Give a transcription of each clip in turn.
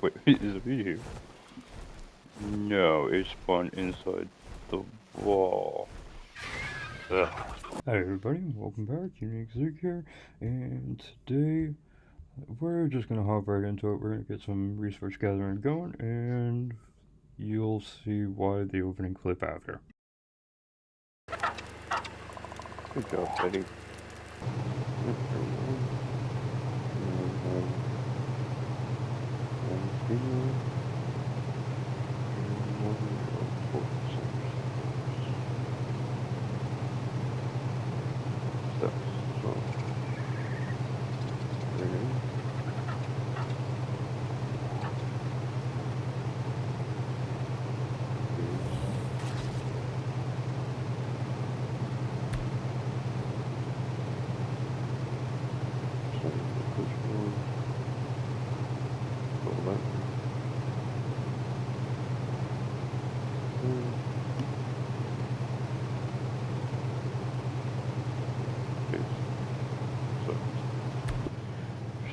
Wait, is it here? No, it spawned inside the wall. Ugh. Hi everybody, welcome back. Unique Zeke here, and today we're just gonna hop right into it. We're gonna get some resource gathering going, and you'll see why the opening clip after. Good job, Betty.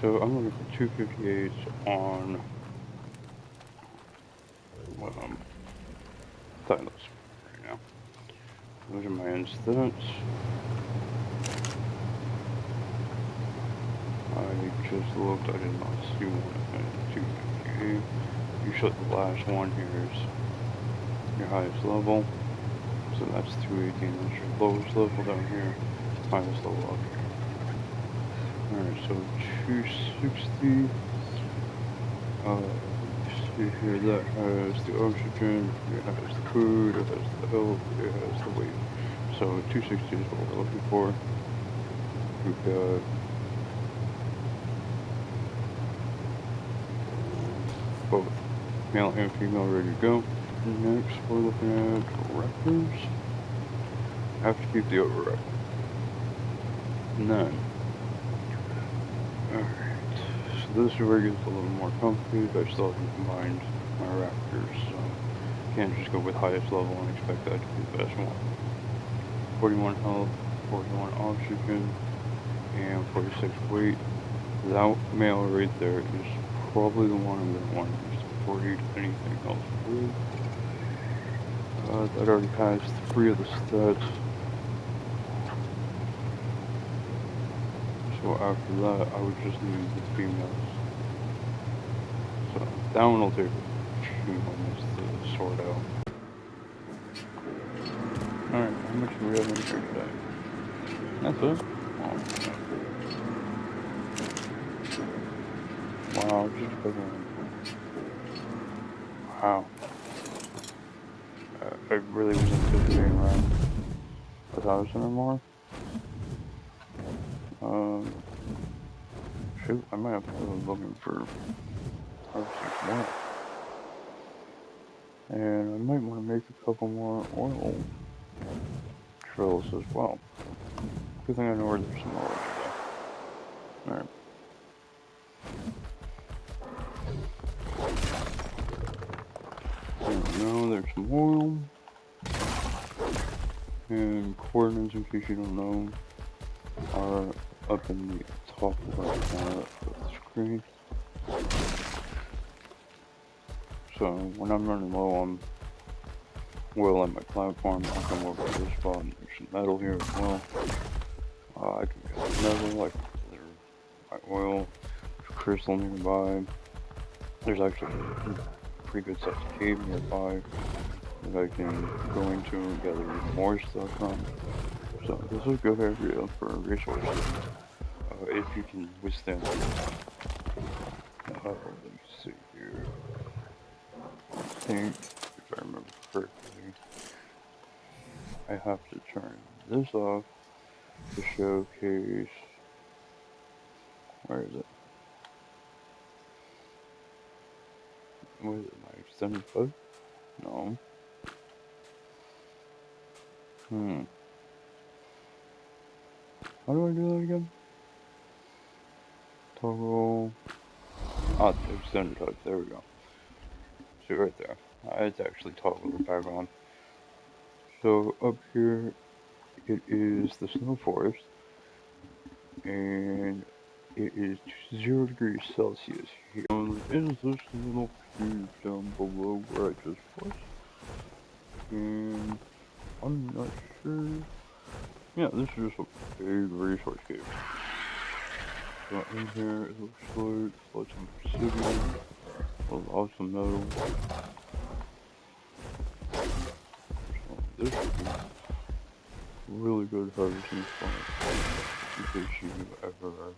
So I'm looking for 258s on Dinos right now. Those are my instants. I just looked, I did not see one at 258. Usually the last one here is your highest level. So that's 218, that's your lowest level down here, highest level up here. Alright, so 260. See here, that has the oxygen, it has the food, it has the health, it has the weight. So 260 is what we're looking for. We've got both male and female ready to go. Next, we're looking at raptors. Have to keep the override. And then, alright, so this is where it gets a little more complicated. I still haven't combined my raptors, so can't just go with highest level and expect that to be the best one. 41 health, 41 oxygen, and 46 weight. That male right there is probably the one I'm going to want to use before I eat anything else with. That already has 3 of the stats. So after that, I would just need the females. So that one will take a few moments to sort out. Alright, how much do we have in here today? That's it? Oh, wow, just a big one. Wow. I really was anticipating around 1,000 or more. Shoot, I might have to go looking for harvesting more. And I might want to make a couple more oil drills as well. Good thing I know where there's some oil today. Alright. Now there's some oil. And coordinates, in case you don't know, are up in the top right corner of the screen. So when I'm running low on oil on my platform, I'll come over to this spot and there's some metal here as well. I can get metal, I can get my oil, there's crystal nearby. There's actually a pretty good sized cave nearby that I can go into and gather more stuff from. So this is a good area for resources, if you can withstand it. Let me see here. I think, if I remember correctly, I have to turn this off to showcase. Where is it? What is it, my extended hook? No. How do I do that again? Toggle. Ah, the extended hook, there we go. See right there. It's actually toggled it back on. So up here, it is the snow forest, and It is 0 degrees Celsius here. Is this little fuse down below where I just was? And I'm not sure. Yeah, this is just a big resource cave. So in here it looks like lots of obsidian, lots of metal. So this would be really good harvesting spot in case you ever are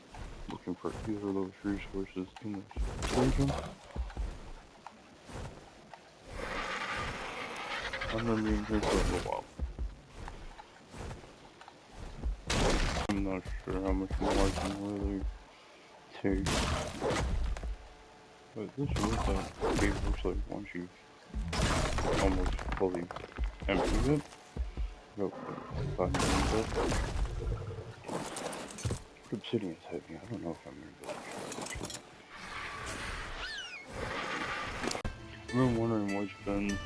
looking for either of those resources in this region. I'm gonna be in here for a little while. I'm not sure how much more I can really take. But this is what that cave looks like once you've almost fully emptied it. About 5 minutes left. Obsidian's heavy. I don't know if I'm gonna be able to this. I've been wondering what's been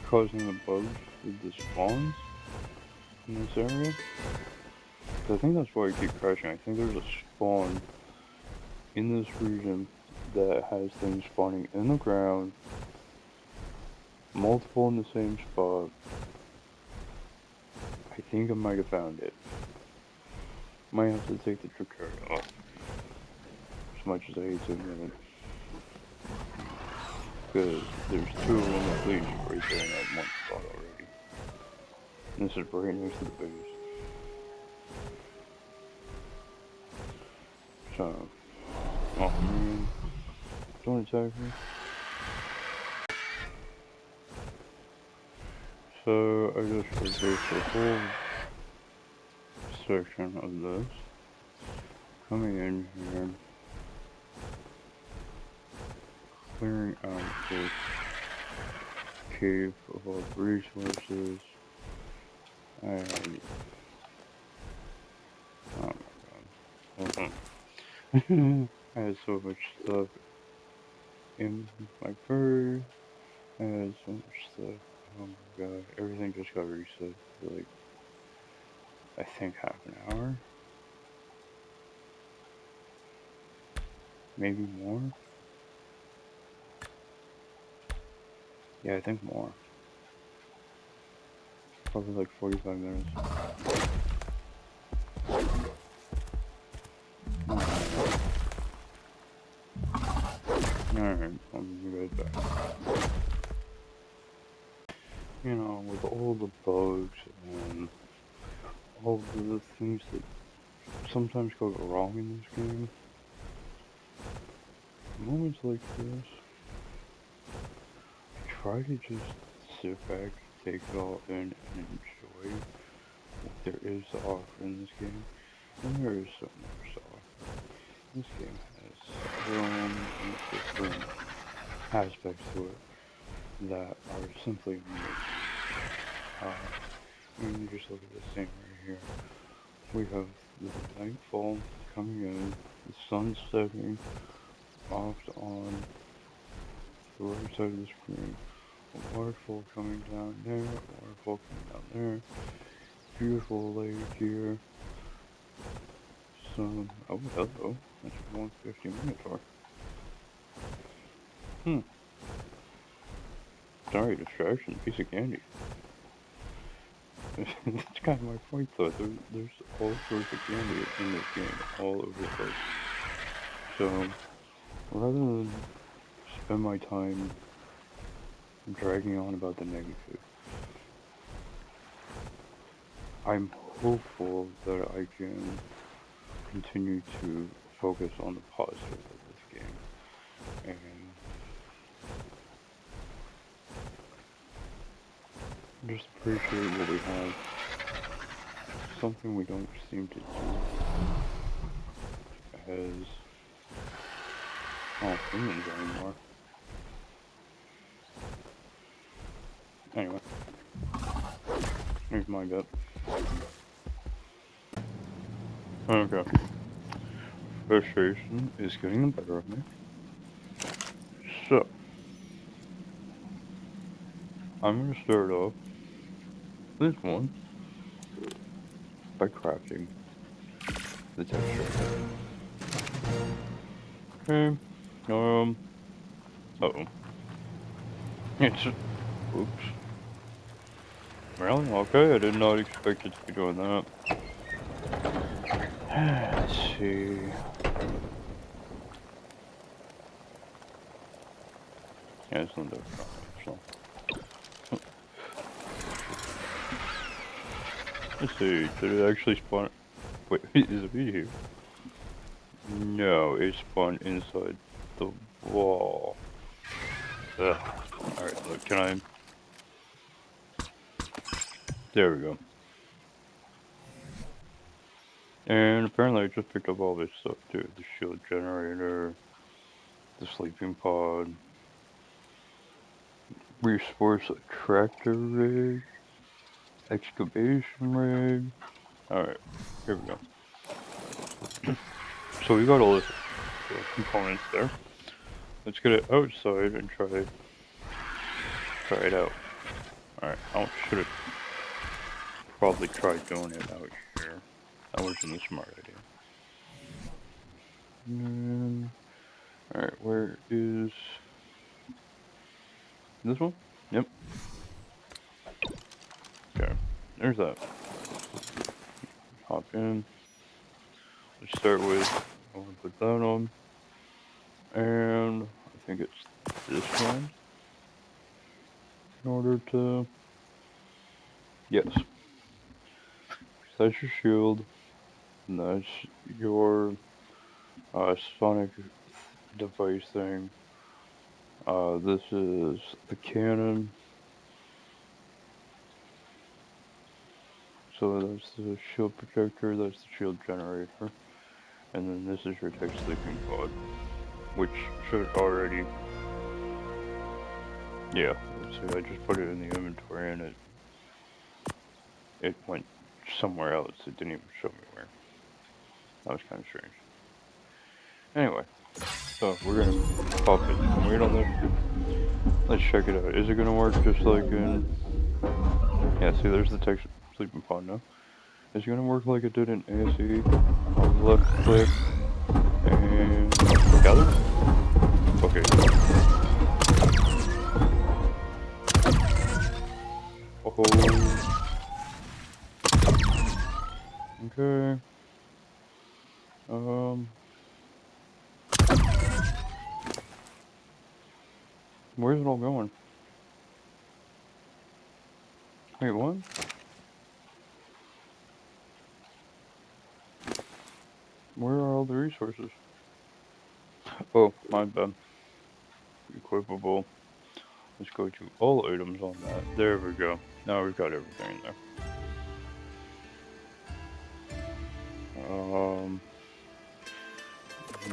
causing the bugs with the spawns in this area. I think that's why I keep crashing. I think there's a spawn in this region that has things spawning in the ground, multiple in the same spot. I think I might have found it. Might have to take the trickeria off. As much as I hate to admit it. Because there's 2 of them at least right there in that one spot already. And this is right next to the base. So, oh man, don't attack me. So I just reversed the whole section of this. Coming in here, clearing out this cave of all the resources. And oh my god. I had so much stuff in my purse. I had so much stuff. Oh my god. Everything just got reset for like, I think half an hour. Maybe more. Yeah, I think more. Probably like 45 minutes. Alright, I'll be right back. You know, with all the bugs and all the things that sometimes go wrong in this game, moments like this, I try to just sit back, take it all in, and enjoy what there is to offer in this game. And there is so much to offer. This game has so many different aspects to it that are simply amazing. I mean, you just look at this thing right here. We have the nightfall coming in, the sun setting off on the right side of the screen, a waterfall coming down there, a waterfall coming down there, beautiful lake here, sun, oh hello, that's 150 minutes for. Sorry, distraction, piece of candy. That's kind of my point though, there's all sorts of candy in this game, all over the place. So, rather than spend my time dragging on about the negative, I'm hopeful that I can continue to focus on the positive of this game and just appreciate what we have. Something we don't seem to do as humans anymore. Anyway, here's my gut. Okay. Frustration is getting the better of me. So, I'm gonna start off this one by crafting the texture. Okay. Uh-oh. It's... Oops. Really? Okay, I did not expect it to be doing that. Let's see. Yeah, it's not that so. Let's see, did it actually spawn? Wait, is it here? No, it spawned inside the wall. Ugh. Alright, look, can I... There we go. And apparently I just picked up all this stuff too. The shield generator, the sleeping pod, resource tractor rig, excavation rig. Alright, here we go. So we got all the components there. Let's get it outside and try it out. Alright, I should have probably tried doing it out here. That wasn't a smart idea. Alright, where is this one? Yep. Okay, there's that. Hop in. Let's start with, I want to put that on. And I think it's this one. In order to, yes. That's your shield. And that's your sonic device thing. This is the cannon. So that's the shield protector, that's the shield generator. And then this is your Tek sleeping pod, which should already... Yeah, so I just put it in the inventory and it went somewhere else. It didn't even show me where. That was kind of strange. Anyway, so we're gonna pop it and wait on this. Let's check it out. Is it gonna work just like in... Yeah, see there's the Tek sleeping pod now. Is it gonna work like it did in ASE? I'll left click and gather? Okay. Oh. Okay. Where's it all going? Wait, what? Where are all the resources? Oh, my bad. Equipable. Let's go to all items on that. There we go. Now we've got everything in there.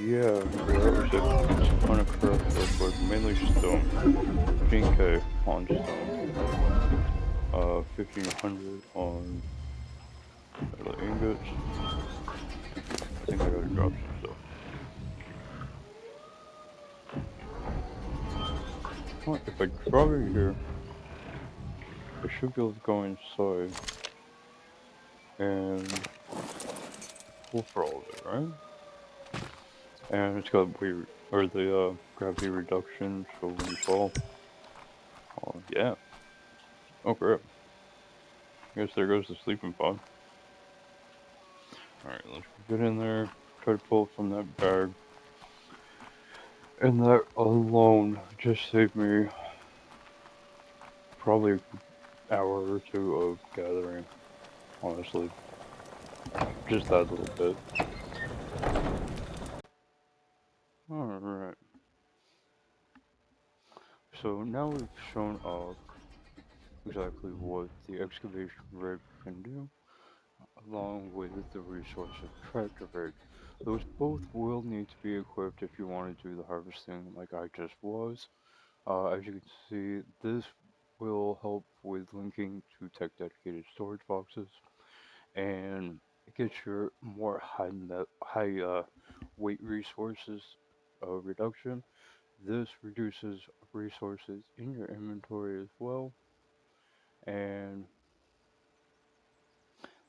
Yeah, that was it. It's kind of correct real quick. Mainly stone. 15k on stone. 1500 on metal ingots. I think I gotta drop some stuff. Well, if I drop it here, I should be able to go inside and pull for all of it, right? And it's got weird, or the gravity reduction, so when you fall, yeah. Oh crap. I guess there goes the sleeping pod. Alright, let's get in there, try to pull from that bag. And that alone just saved me probably an hour or two of gathering, honestly. Just that little bit. Alright. So now we've shown off exactly what the excavation rig can do, along with the resource tractor rig. Those both will need to be equipped if you want to do the harvesting like I just was. As you can see, this will help with linking to Tek dedicated storage boxes, and it gets your more high weight resources reduction. This reduces resources in your inventory as well, and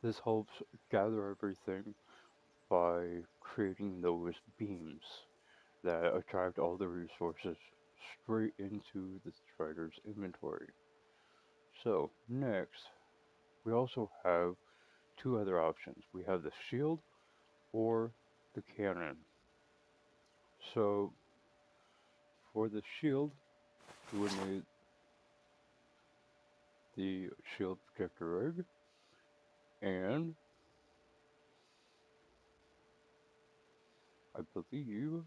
this helps gather everything by creating those beams that attract all the resources straight into the Strider's inventory. So, next, we also have two other options. We have the shield or the cannon. So, for the shield, we would need the shield protector egg, and I believe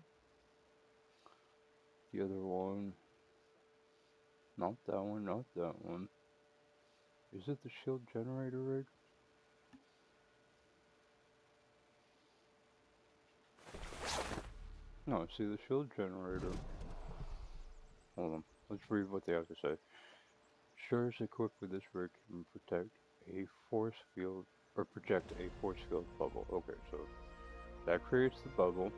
the other one, not that one, not that one. Is it the shield generator egg? No, see the shield generator. Hold on, let's read what they have to say. Shards equipped with this rig can protect a force field, or project a force field bubble. Okay, so that creates the bubble.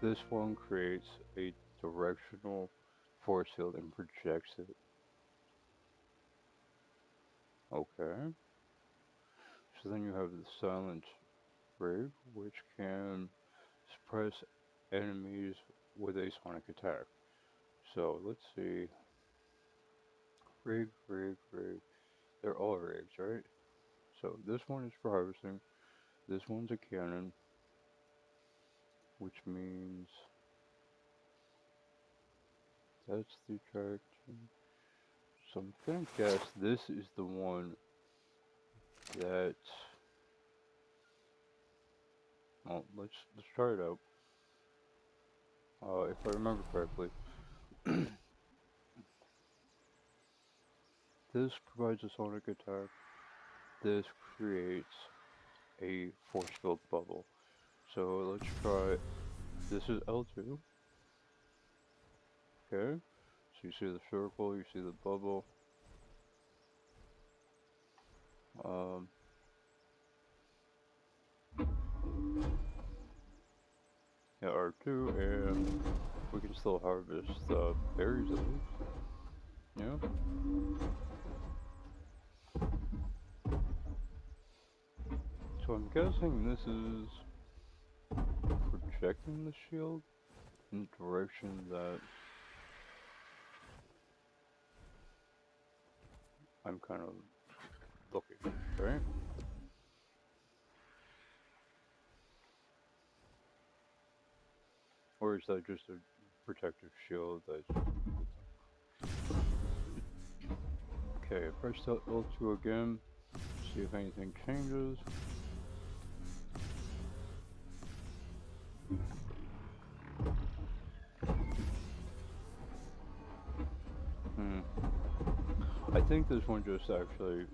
This one creates a directional force field and projects it. Okay. So then you have the silent rig, which can suppress enemies with a sonic attack. So let's see. Rig, rig, rig. They're all rigs, right? So this one is for harvesting. This one's a cannon, which means that's the attraction. So I'm gonna guess this is the one that. Well, let's try it out. If I remember correctly, this provides a sonic attack. This creates a force field bubble. So let's try. This is L2. Okay. So you see the circle, you see the bubble. Um, yeah, R2, and we can still harvest berries at least. Yeah. So I'm guessing this is projecting the shield in the direction that I'm kind of looking, right? Or is that just a protective shield that's... Okay, press L2 again, see if anything changes. I think this one just actually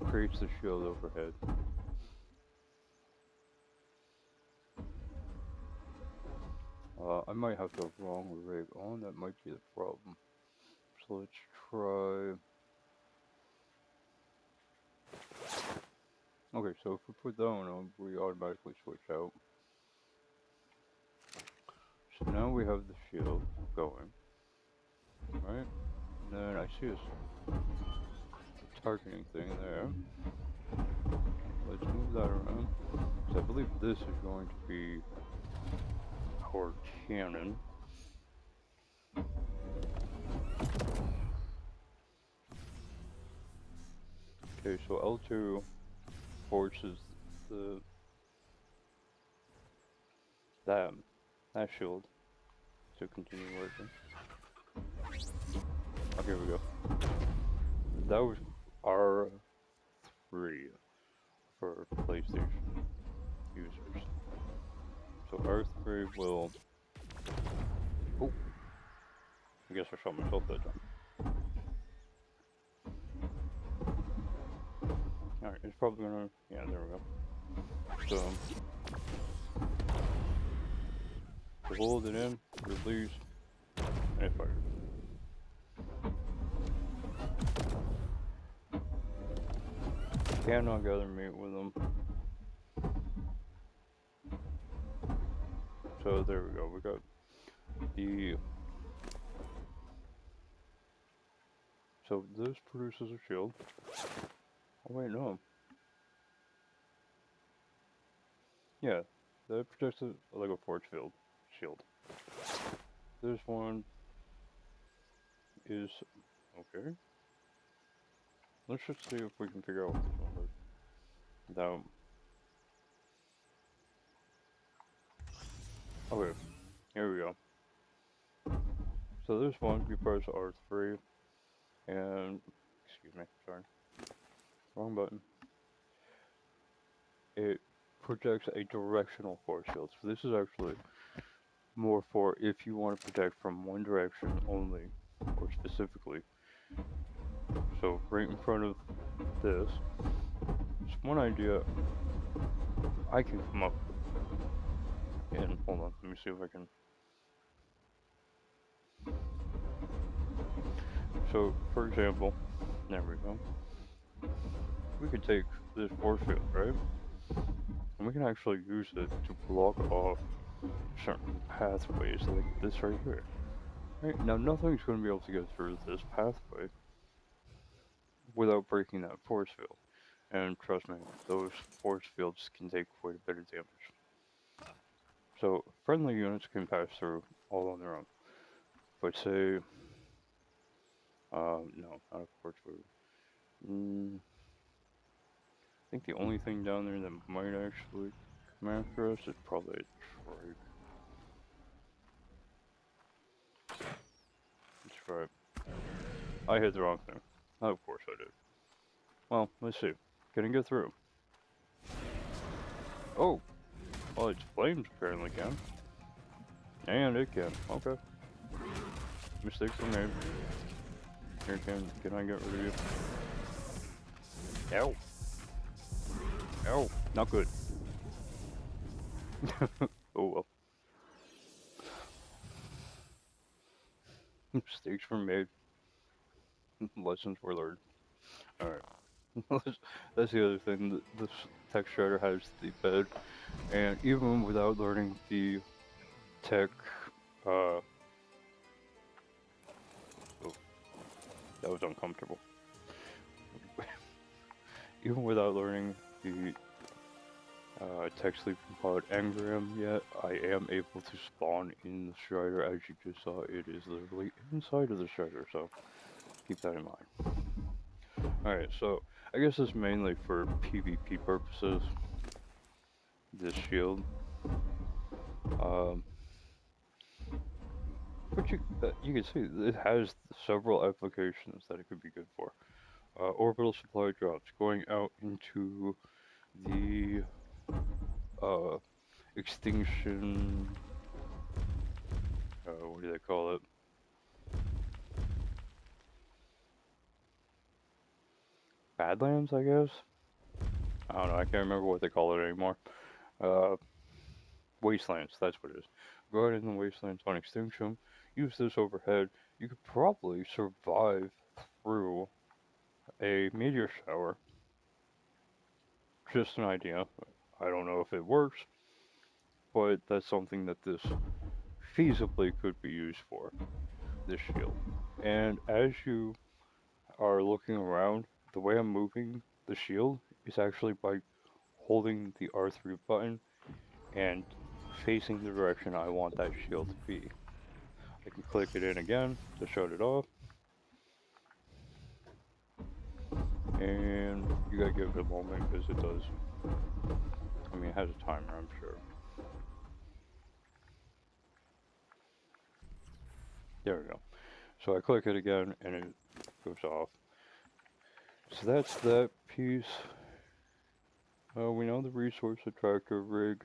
creates the shield overhead. I might have the wrong rig on, that might be the problem. So let's try... Okay, so if we put that one on, we automatically switch out. So now we have the shield going, right? And then I see a targeting thing there. Let's move that around. So I believe this is going to be our cannon. Okay, so L2 forces the that shield to continue working. Oh, here we go. That was R3 for PlayStation users. So R3 will... Oh, I guess I shot myself that time. Alright, it's probably gonna... Yeah, there we go. So hold it in, release, and it fires. Cannot gather meat with them. So there we go, we got the... So this produces a shield. Oh wait, no. Yeah, that protects it like a force field shield. This one is okay. Let's just see if we can figure out what this one does. Now, okay, here we go. So this one, you press R3, and excuse me, sorry, wrong button. It projects a directional force field. So this is actually more for if you want to protect from one direction only, or specifically. So right in front of this, it's one idea I can come up with. And hold on, let me see if I can. So for example, there we go. We could take this force field, right? And we can actually use it to block off certain pathways like this right here. Right? Now nothing's going to be able to go through this pathway without breaking that force field. And trust me, those force fields can take quite a bit of damage. So friendly units can pass through all on their own. But say, no, not a force field. I think the only thing down there that might actually come after us is probably a trike. That's right. I hit the wrong thing. Oh, of course I did. Well, let's see. Can it get through? Oh! Well, its flames apparently can. And it can. Okay. Mistakes were made. Here, can I get rid of you? Ow! Ow! Not good. Oh well. Mistakes were made. Lessons were learned. Alright. That's the other thing. This Tek Stryder has the bed, and even without learning the tech, oh, that was uncomfortable. Even without learning the tech sleeping pod engram yet, I am able to spawn in the Stryder. As you just saw, it is literally inside of the Stryder, so keep that in mind. Alright, so I guess it's mainly for PvP purposes, this shield. But you can see it has several applications that it could be good for. Orbital supply drops going out into the uh, extinction. What do they call it? Badlands, I guess. I don't know. I can't remember what they call it anymore. Uh, Wastelands. That's what it is. Go out in the wastelands on extinction. Use this overhead. You could probably survive through a meteor shower. Just an idea. I don't know if it works, but that's something that this feasibly could be used for, this shield. And as you are looking around, the way I'm moving the shield is actually by holding the R3 button and facing the direction I want that shield to be. I can click it in again to shut it off, and you gotta give it a moment because it does. I mean, it has a timer, I'm sure. There we go. So I click it again and it goes off. So that's that piece. We know the resource attractor rig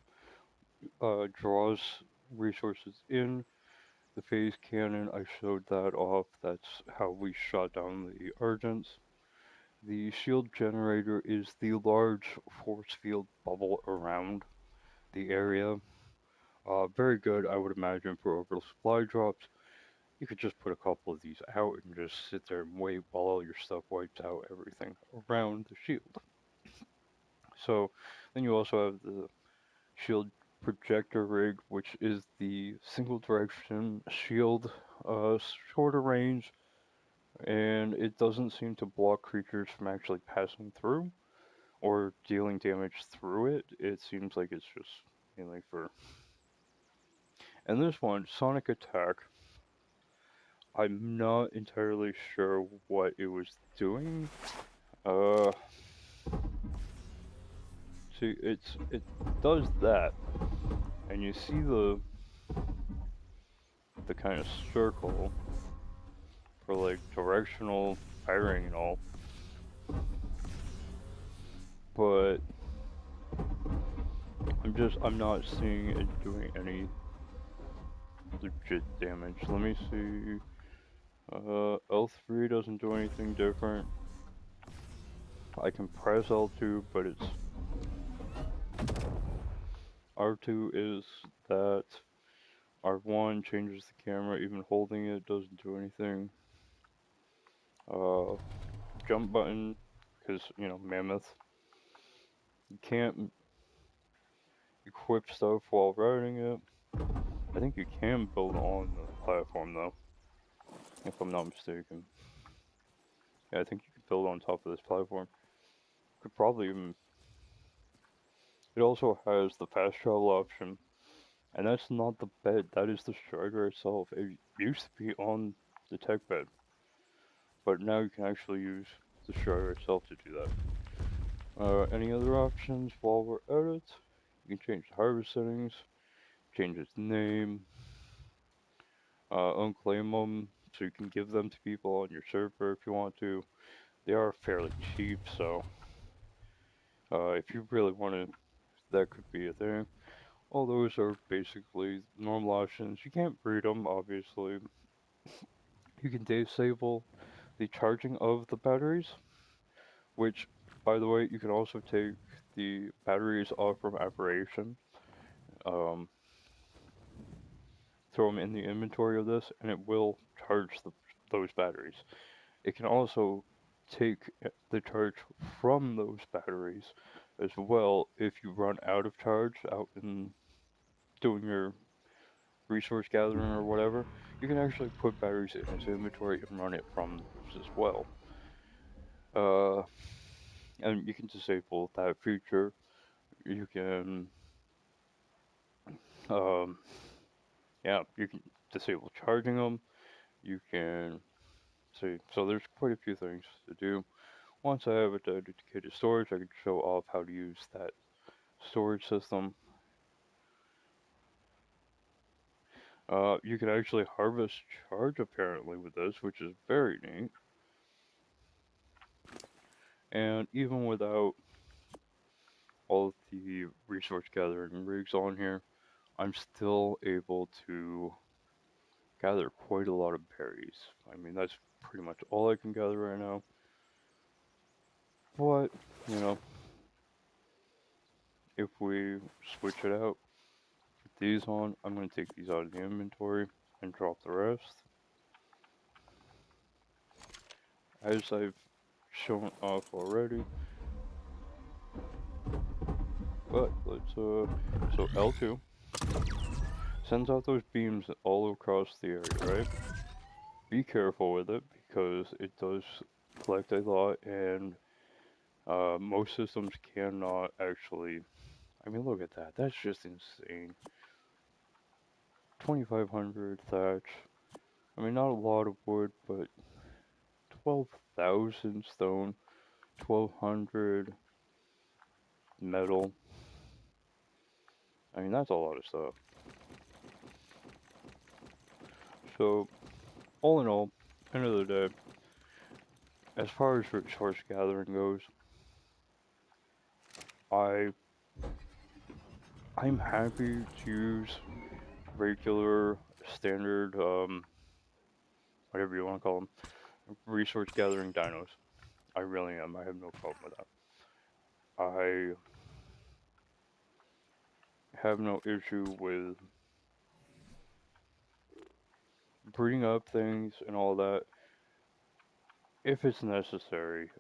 draws resources in. The phase cannon, I showed that off. That's how we shot down the Urgents. The shield generator is the large force field bubble around the area. Very good, I would imagine, for orbital supply drops. You could just put a couple of these out and just sit there and wait while all your stuff wipes out everything around the shield. So then you also have the shield projector rig, which is the single direction shield, shorter range, and it doesn't seem to block creatures from actually passing through, or dealing damage through it. It seems like it's just mainly for. And this one, Sonic Attack, I'm not entirely sure what it was doing. Uh, See, it does that, and you see the kind of circle for like directional firing and all, but I'm not seeing it doing any legit damage. Let me see. L3 doesn't do anything different. I can press L2, but it's R2 is that. R1 changes the camera, even holding it doesn't do anything. Jump button, because, you know, Mammoth. You can't equip stuff while riding it. I think you can build on the platform though, if I'm not mistaken. Yeah, I think you could build on top of this platform. Could probably even. It also has the fast travel option, and that's not the bed. That is the Strider itself. It used to be on the tech bed, but now you can actually use the Strider itself to do that. Any other options while we're at it? You can change the harvest settings, change its name, unclaim them, so you can give them to people on your server if you want to. They are fairly cheap, so if you really want to, that could be a thing. All those are basically normal options. You can't breed them, obviously. You can disable the charging of the batteries, which, by the way, you can also take the batteries off from Aberration, um, throw them in the inventory of this, and it will charge those batteries. It can also take the charge from those batteries as well if you run out of charge out in doing your resource gathering or whatever. You can actually put batteries in its inventory and run it from those as well. Uh, and you can disable that feature. You can, um, yeah, you can disable charging them. You can see, so there's quite a few things to do. Once I have a dedicated storage, I can show off how to use that storage system. You can actually harvest charge apparently with this, which is very neat. And even without all of the resource gathering rigs on here, I'm still able to gather quite a lot of berries. I mean, that's pretty much all I can gather right now. But, you know, if we switch it out, put these on, I'm going to take these out of the inventory and drop the rest. As I've shown off already. But let's so L2 sends out those beams all across the area, right? Be careful with it because it does collect a lot, and most systems cannot actually. I mean, look at that. That's just insane. 2,500 thatch. I mean, not a lot of wood, but 12,000 stone, 1,200 metal. I mean, that's a lot of stuff. So, all in all, end of the day, as far as resource gathering goes, I I'm happy to use regular, standard, whatever you want to call them, resource gathering dinos. I really am. I have no problem with that. I have no issue with breeding up things and all that if it's necessary.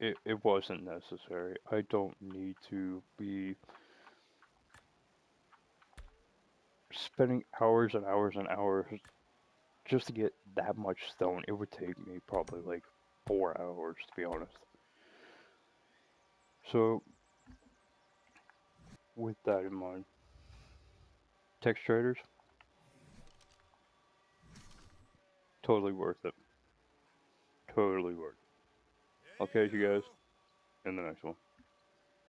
It wasn't necessary. I don't need to be spending hours and hours and hours just to get that much stone. It would take me probably like 4 hours, to be honest. So, with that in mind, Tek Stryder's totally worth it. Totally worth it. I'll catch you guys in the next one.